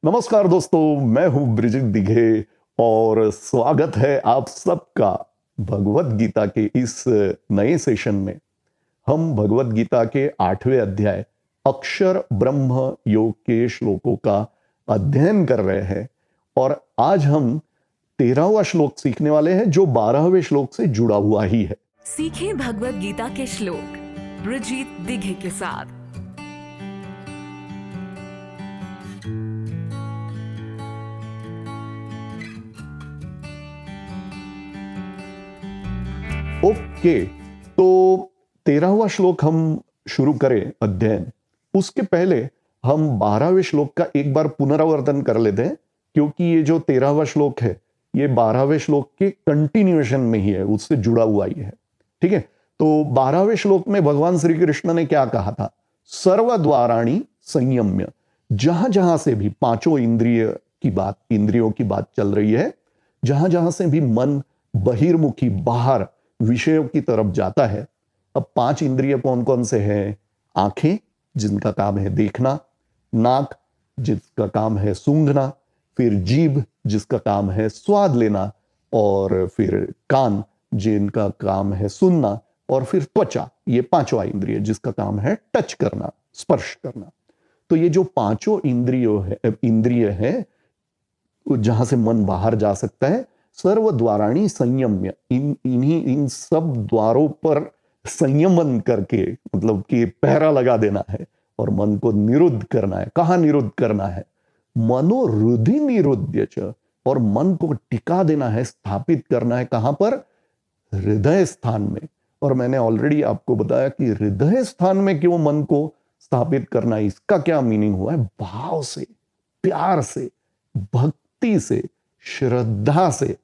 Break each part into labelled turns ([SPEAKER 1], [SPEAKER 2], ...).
[SPEAKER 1] नमस्कार दोस्तों, मैं हूं ब्रिजिक दिघे और स्वागत है आप सबका भगवत गीता के इस नए सेशन में। हम भगवत गीता के 8वें अध्याय अक्षर ब्रह्म योग के श्लोकों का अध्ययन कर रहे हैं और आज हम 13वां श्लोक सीखने वाले हैं जो 12वें श्लोक से जुड़ा हुआ ही है।
[SPEAKER 2] सीखें भगवत गीता के श्लोक ब्रिजित दिघे के साथ।
[SPEAKER 1] ओके, तो 13वां श्लोक हम शुरू करें अध्ययन उसके पहले हम 12वें श्लोक का एक बार पुनरावर्तन कर लेते हैं, क्योंकि ये जो 13वां श्लोक है ये 12वें श्लोक के कंटिन्यूएशन में ही है, उससे जुड़ा हुआ ही है। ठीक है, तो 12वें श्लोक में भगवान श्री कृष्ण ने क्या कहा था? सर्वद्वाराणि संयम्य। जहां जहां से भी पांचों इंद्रियों की बात चल रही है, जहां जहां से भी मन बहिर्मुखी बाहर विषयों की तरफ जाता है। अब 5 इंद्रिय कौन कौन से हैं? आंखें, जिनका काम है देखना, नाक, जिसका काम है सूंघना, फिर जीभ, जिसका काम है स्वाद लेना, और फिर कान, जिनका काम है सुनना, और फिर त्वचा, ये पांचवा इंद्रिय जिसका काम है टच करना, स्पर्श करना। तो ये जो पांचों इंद्रिय है जहां से मन बाहर जा सकता है, सर्व द्वाराणी संयम्य, इन सब द्वारों पर संयमन करके, मतलब कि पहरा लगा देना है और मन को निरुद्ध करना है। कहां निरुद्ध करना है? मनोरुधि निरुद्ध च, और मन को टिका देना है, स्थापित करना है। कहां पर? हृदय स्थान में। और मैंने ऑलरेडी आपको बताया कि हृदय स्थान में क्यों मन को स्थापित करना है, इसका क्या मीनिंग हुआ है? भाव से, प्यार से, भक्ति से, श्रद्धा से।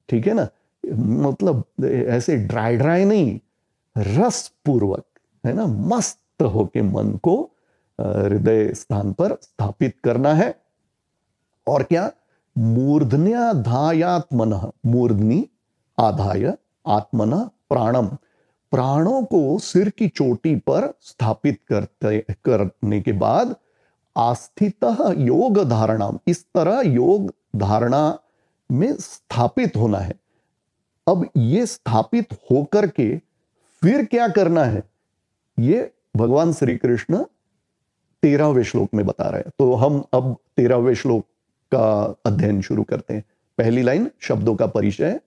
[SPEAKER 1] ठीक है ना, मतलब ऐसे ड्राई ड्राई नहीं, रस पूर्वक, है ना, मस्त होके मन को हृदय स्थान पर स्थापित करना है। और क्या? मूर्धन्याधायात्मनः, मूर्धनि आधाय आत्मनः प्राणम, प्राणों को सिर की चोटी पर स्थापित करने के बाद आस्थितः योग धारणा, इस तरह योग धारणा में स्थापित होना है। अब ये स्थापित होकर के फिर क्या करना है, ये भगवान श्री कृष्ण 13वें श्लोक में बता रहे हैं। तो हम अब 13वें श्लोक का अध्ययन शुरू करते हैं। पहली लाइन, शब्दों का परिचय।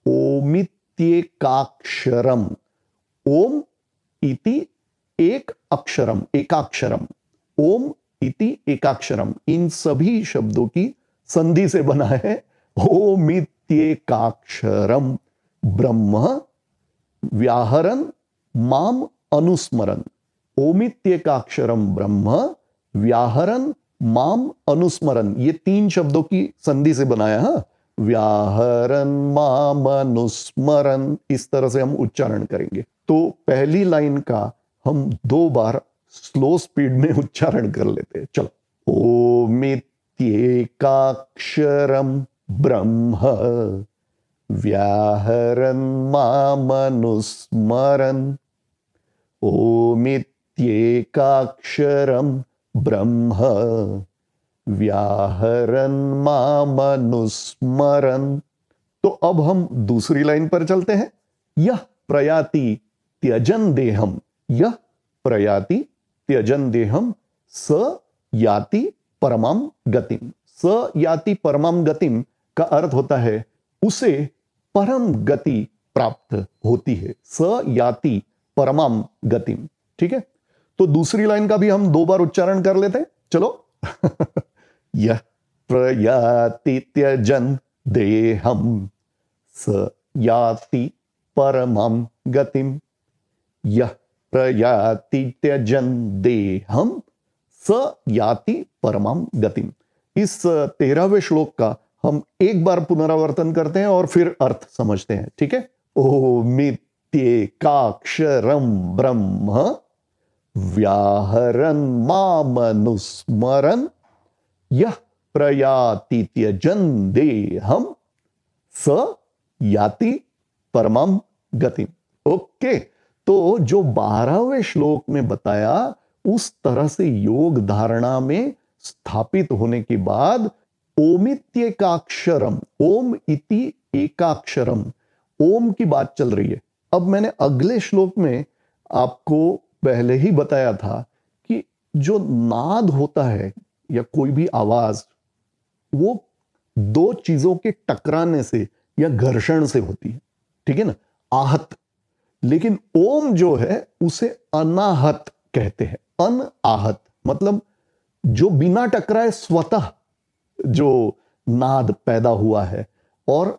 [SPEAKER 1] ओमित्येकाक्षरम, ओम इति एक अक्षरम, एकाक्षरम, ओम इति एकाक्षरम, इन सभी शब्दों की संधि से बना है ओमित्येकाक्षरम ब्रह्म व्याहरन माम अनुस्मरन। ओमित्येकाक्षरम ब्रह्म व्याहरन माम अनुस्मरन, ये 3 शब्दों की संधि से बनाया है। व्याहरन माम अनुस्मरन, इस तरह से हम उच्चारण करेंगे। तो पहली लाइन का हम 2 बार स्लो स्पीड में उच्चारण कर लेते हैं। चलो, ओमित्येकाक्षरम ब्रह्म व्याहरन मामनुस्मरन, ओमित्येकाक्षरम ब्रह्म व्याहरन मामनुस्मरन। तो अब हम दूसरी लाइन पर चलते हैं। यह प्रयाति त्यजन देहम, यह प्रयाति त्यजन देहम स याति परमाम गतिम। स याति परमाम गतिम का अर्थ होता है उसे परम गति प्राप्त होती है। स याति परमाम गतिम। ठीक है, तो दूसरी लाइन का भी हम 2 बार उच्चारण कर लेते हैं। चलो यह प्रयाति त्यजन देहम स याति परमाम गतिम, यह प्रयाति त्यजन देहम स याति परमाम गतिम। इस 13वें श्लोक का हम एक बार पुनरावर्तन करते हैं और फिर अर्थ समझते हैं। ठीक है, ओमित्येकाक्षरम ब्रह्म व्याहरन मामनुस्मरन, यह प्रयाति त्यजन देहम स याति परमाम गतिम। ओके, तो जो 12वें श्लोक में बताया उस तरह से योग धारणा में स्थापित होने के बाद ओमित्येकाक्षरम, ओम इति एकाक्षरम, ओम की बात चल रही है। अब मैंने अगले श्लोक में आपको पहले ही बताया था कि जो नाद होता है या कोई भी आवाज, वो दो चीजों के टकराने से या घर्षण से होती है, ठीक है ना, आहत। लेकिन ओम जो है उसे अनाहत कहते हैं। अनआहत मतलब जो बिना टकराए स्वतः जो नाद पैदा हुआ है। और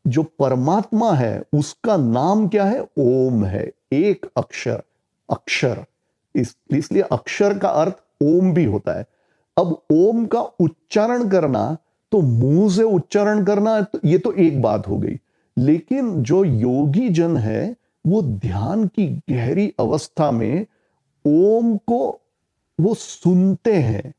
[SPEAKER 1] जो परमात्मा है उसका नाम क्या है? ओम है, एक अक्षर, अक्षर। इसलिए अक्षर का अर्थ ओम भी होता है। अब ओम का उच्चारण करना, तो मुंह से उच्चारण करना, ये तो एक बात हो गई। लेकिन जो योगी जन है वो ध्यान की गहरी अवस्था में ओम को वो सुनते हैं,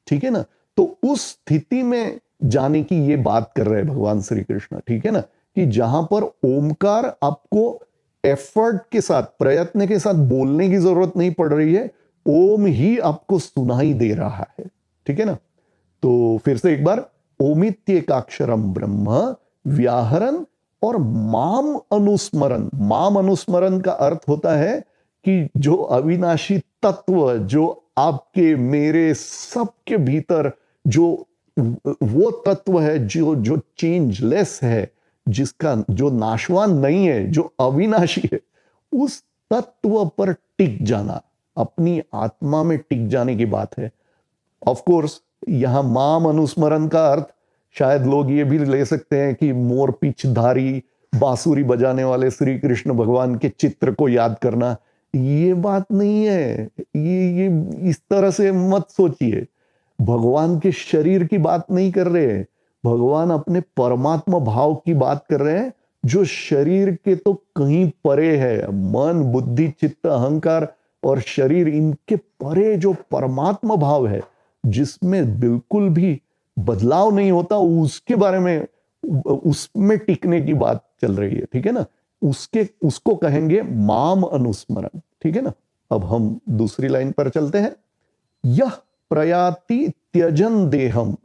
[SPEAKER 1] ठीक है ना। तो उस स्थिति में जाने की ये बात कर रहे हैं भगवान श्री कृष्ण, ठीक है ना, कि जहां पर ओमकार आपको एफर्ट के साथ, प्रयत्न के साथ बोलने की जरूरत नहीं पड़ रही है, ओम ही आपको सुनाई दे रहा है, ठीक है ना। तो फिर से एक बार, ओमित्येकाक्षरम ब्रह्म व्याहरन और माम अनुस्मरण। माम अनुस्मरण का अर्थ होता है कि जो अविनाशी तत्व, जो आपके मेरे सबके भीतर जो वो तत्व है जो चेंजलेस है, जिसका जो नाशवान नहीं है, जो अविनाशी है, उस तत्व पर टिक जाना, अपनी आत्मा में टिक जाने की बात है। ऑफ कोर्स यहां माम अनुस्मरण का अर्थ शायद लोग ये भी ले सकते हैं कि मोर पीछधारी बांसुरी बजाने वाले श्री कृष्ण भगवान के चित्र को याद करना। ये बात नहीं है, ये इस तरह से मत सोचिए। भगवान के शरीर की बात नहीं कर रहे हैं, भगवान अपने परमात्मा भाव की बात कर रहे हैं, जो शरीर के तो कहीं परे है। मन, बुद्धि, चित्त, अहंकार और शरीर, इनके परे जो परमात्मा भाव है, जिसमें बिल्कुल भी बदलाव नहीं होता, उसके बारे में, उसमें टिकने की बात चल रही है, ठीक है ना। उसको कहेंगे माम अनुस्मरण, ठीक है ना। अब हम दूसरी लाइन पर चलते हैं। यह प्रयाति त्यजन देहम,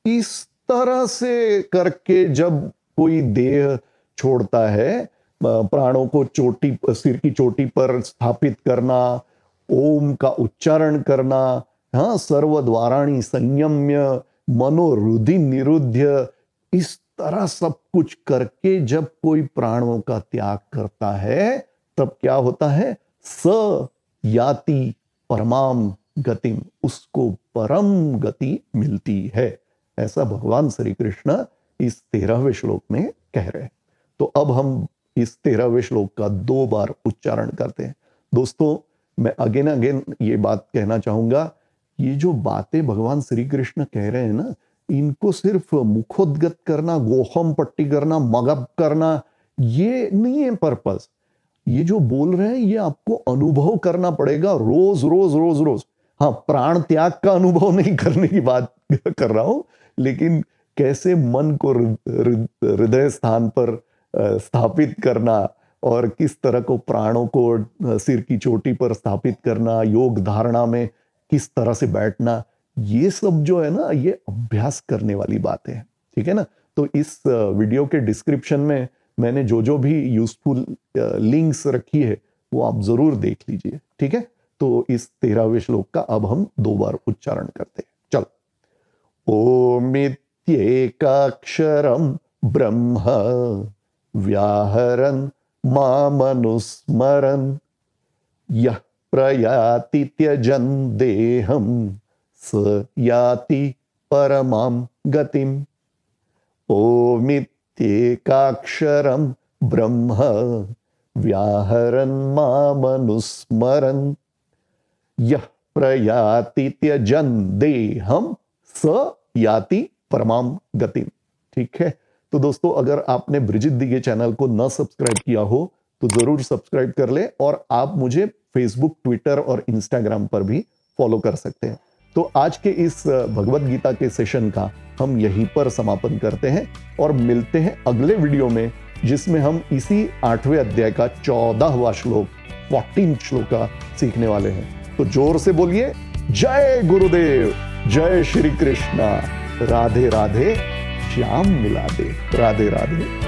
[SPEAKER 1] इस तरह से करके जब कोई देह छोड़ता है, प्राणों को सिर की चोटी पर स्थापित करना, ओम का उच्चारण करना, हाँ, सर्वद्वाराणि संयम्य मनोरुधि निरुद्ध, इस तरह सब कुछ करके जब कोई प्राणों का त्याग करता है, तब क्या होता है? स याति परमाम गतिम, उसको परम गति मिलती है। ऐसा भगवान श्री कृष्ण इस 13वें श्लोक में कह रहे हैं। तो अब हम इस 13वें श्लोक का 2 बार उच्चारण करते हैं। दोस्तों, मैं अगेन ये बात कहना चाहूंगा, ये जो बातें भगवान श्री कृष्ण कह रहे हैं ना, इनको सिर्फ मुखोद्गत करना, गोहम पट्टी करना, मगब करना, ये नहीं है पर्पस। ये जो बोल रहे हैं ये आपको अनुभव करना पड़ेगा रोज रोज रोज रोज। हाँ, प्राण त्याग का अनुभव नहीं करने की बात कर रहा हूं, लेकिन कैसे मन को हृदय स्थान पर स्थापित करना, और किस तरह को प्राणों को सिर की चोटी पर स्थापित करना, योग धारणा में किस तरह से बैठना, ये सब जो है ना, ये अभ्यास करने वाली बातें हैं, ठीक है ना। तो इस वीडियो के डिस्क्रिप्शन में मैंने जो भी यूजफुल लिंक्स रखी है वो आप जरूर देख लीजिए, ठीक है। तो इस 13वें श्लोक का अब हम 2 बार उच्चारण करते हैं। चलो। ओमित्येकाक्षरम ब्रह्म व्याहरन् मामनुस्मरन् यः प्रयाति त्यजन् देहं स याति परमां गतिम्। ओमित्येकाक्षरं ब्रह्म व्याहरन् मामनुस्मरन् यः प्रयाति त्यजन् देहं स याति परमां गतिम्। ठीक है। तो दोस्तों, अगर आपने ब्रिजित दिघे चैनल को न सब्सक्राइब किया हो तो जरूर सब्सक्राइब कर ले, और आप मुझे फेसबुक, ट्विटर और इंस्टाग्राम पर भी फॉलो कर सकते हैं। तो आज के इस भगवत गीता के सेशन का हम यहीं पर समापन करते हैं और मिलते हैं अगले वीडियो में, जिसमें हम इसी 8वें अध्याय का 14वां श्लोक, 14 श्लोक का सीखने वाले हैं। तो जोर से बोलिए, जय गुरुदेव। जय श्री कृष्णा। राधे राधे, श्याम मिला दे। राधे राधे।